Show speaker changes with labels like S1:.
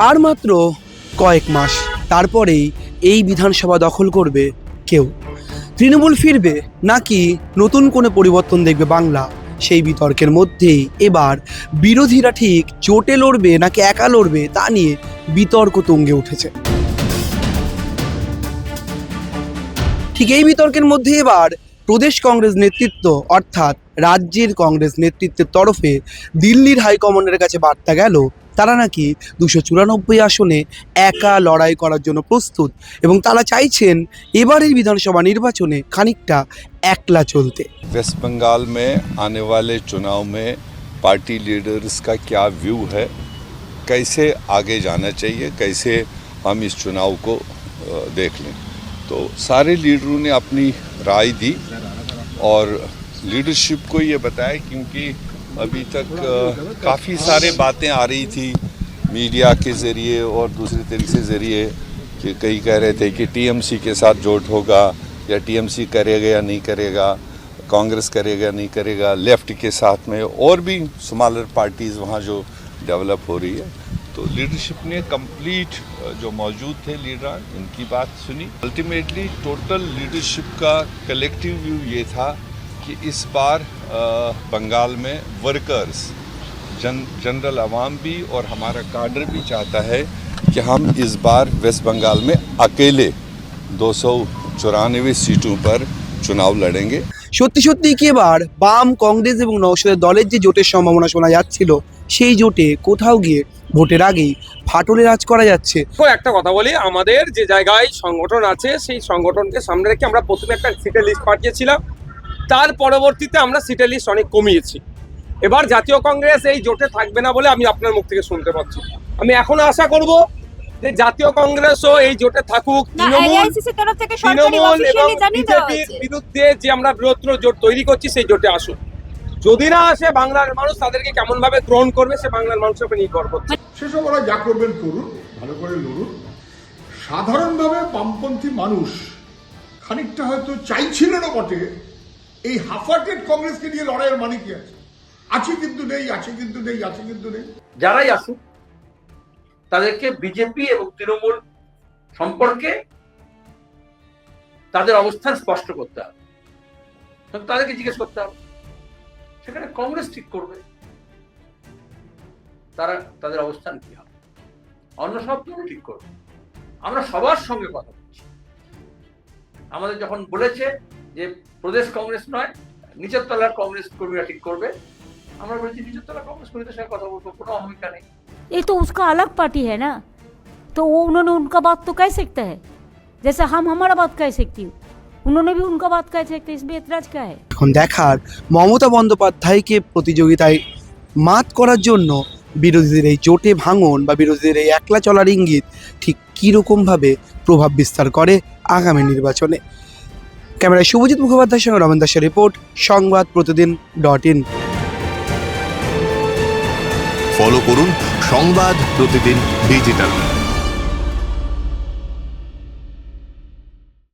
S1: আর মাত্র কয়েক মাস, তারপরেই এই বিধানসভা দখল করবে কেউ। তৃণমূল ফিরবে নাকি নতুন কোনো পরিবর্তন দেখবে বাংলা, সেই বিতর্কের মধ্যেই এবার বিরোধীরা ঠিক জোটে লড়বে নাকি একা লড়বে তা নিয়ে বিতর্ক তুঙ্গে উঠেছে। ঠিক এই বিতর্কের মধ্যে এবার প্রদেশ কংগ্রেস নেতৃত্ব অর্থাৎ রাজ্যের কংগ্রেস নেতৃত্বের তরফে দিল্লির হাইকমান্ডের কাছে বার্তা গেল তারা নাকি 294 আসনে একা লড়াই করার জন্য প্রস্তুত এবং তারা চাইছেন এবারের বিধানসভা নির্বাচনে খানিকটা একলা চলতে।
S2: वेस्ट बंगाल में आने वाले चुनाव में पार्टी लीडर्स का क्या व्यू है, कैसे आगे जाना चाहिए, कैसे हम इस चुनाव को देख लें। तो सारे लीडरों ने अपनी राय दी और लीडरशिप को ये बताया, क्योंकि अभी तक काफ़ी सारे बातें आ रही थी मीडिया के ज़रिए और दूसरे तरीके से ज़रिए कि कई कह रहे थे कि टीएमसी के साथ जोट होगा या टीएमसी करेगा या नहीं करेगा, कांग्रेस करेगा नहीं करेगा, लेफ्ट के साथ में और भी स्मॉलर पार्टीज़ वहाँ जो डेवलप हो रही है। तो लीडरशिप ने कंप्लीट जो मौजूद थे लीडर उनकी बात सुनी। अल्टीमेटली टोटल लीडरशिप का कलेक्टिव व्यू ये था कि इस बार बंगाल में वर्कर्स जनरल आवाम भी और हमारा काडर भी चाहता है कि हम इस बार वेस्ट बंगाल में अकेले 294 सीटों पर चुनाव लड़ेंगे।
S1: সত্যি সত্যি কি এবার বাম, কংগ্রেস এবং নওশাদের দলের যে জোটের সম্ভাবনা শোনা যাচ্ছিল সেই জোটে কোথাও গিয়ে ভোটের আগেই ফাটলের আঁচ করা যাচ্ছে?
S3: একটা কথা বলি, আমাদের যে জায়গায় সংগঠন আছে সেই সংগঠনকে সামনে রেখে আমরা প্রথমে একটা সিটের লিস্ট পাঠিয়েছিলাম, তার পরবর্তীতে আমরা সিটের লিস্ট অনেক কমিয়েছি। এবার জাতীয় কংগ্রেস এই জোটে থাকবে না বলে আমি আপনার মুখ থেকে শুনতে পাচ্ছি। আমি এখনো আশা করব যে জাতীয় কংগ্রেসও এই জোটে থাকুক। তৃণমূল এবং বিজেপির বিরুদ্ধে যে আমরা বৃহত্তর জোট তৈরি করছি সেই জোটে আসুক। যদি না আসে বাংলার মানুষ তাদেরকে কেমন ভাবে গ্রহণ করবে সে বাংলার মানুষের উপর নির্ভর করছে।
S4: সেসব ওরা যা করবেন করুন, ভালো করে লড়ুন। সাধারণভাবে বামপন্থী মানুষ খানিকটা হয়তো চাইছিলেনও বটে এই হাফাটেড কংগ্রেসকে নিয়ে লড়াইয়ের মানে কি আছে, আছে কিন্তু নেই, আছে কিন্তু নেই, আছে কিন্তু নেই।
S5: যারাই আসুক তাদেরকে বিজেপি এবং তৃণমূল সম্পর্কে তাদের অবস্থান স্পষ্ট করতে হবে, তাদেরকে জিজ্ঞেস করতে হবে। সেখানে কংগ্রেস ঠিক করবে তারা তাদের অবস্থান কি হবে, অন্য সব দল ঠিক করবে। আমরা সবার সঙ্গে কথা বলছি। আমাদের যখন বলেছে যে প্রদেশ কংগ্রেস নয় নিচের তলার কংগ্রেস কর্মীরা ঠিক করবে, আমরা বলেছি নিচের তলার কংগ্রেস কর্মীদের সঙ্গে কথা বলবো, কোনো অহমিকা নেই।
S6: ये तो उसका अलग पार्टी है ना, तो वो उन्होंने उनका बात तो कह सकता है, जैसे हम हमारा बात कह सकती हूँ, उन्होंने भी उनका बात कह सकते, इसमें एतराज क्या है?
S1: এখন দেখার মমতা বন্দ্যোপাধ্যায়কে প্রতিযোগিতায় মাত করার জন্য বিরোধীদের এই জোটে ভাঙন বা বিরোধীদের এই একলা চলার ইঙ্গিত ঠিক কীরকমভাবে প্রভাব বিস্তার করে আগামী নির্বাচনে। ক্যামেরায় শুভজিৎ মুখোপাধ্যায়ের সঙ্গে রমেন দাসের রিপোর্ট, সংবাদ প্রতিদিন.in।
S7: ফলো করুন সংবাদ প্রতিদিন ডিজিটাল।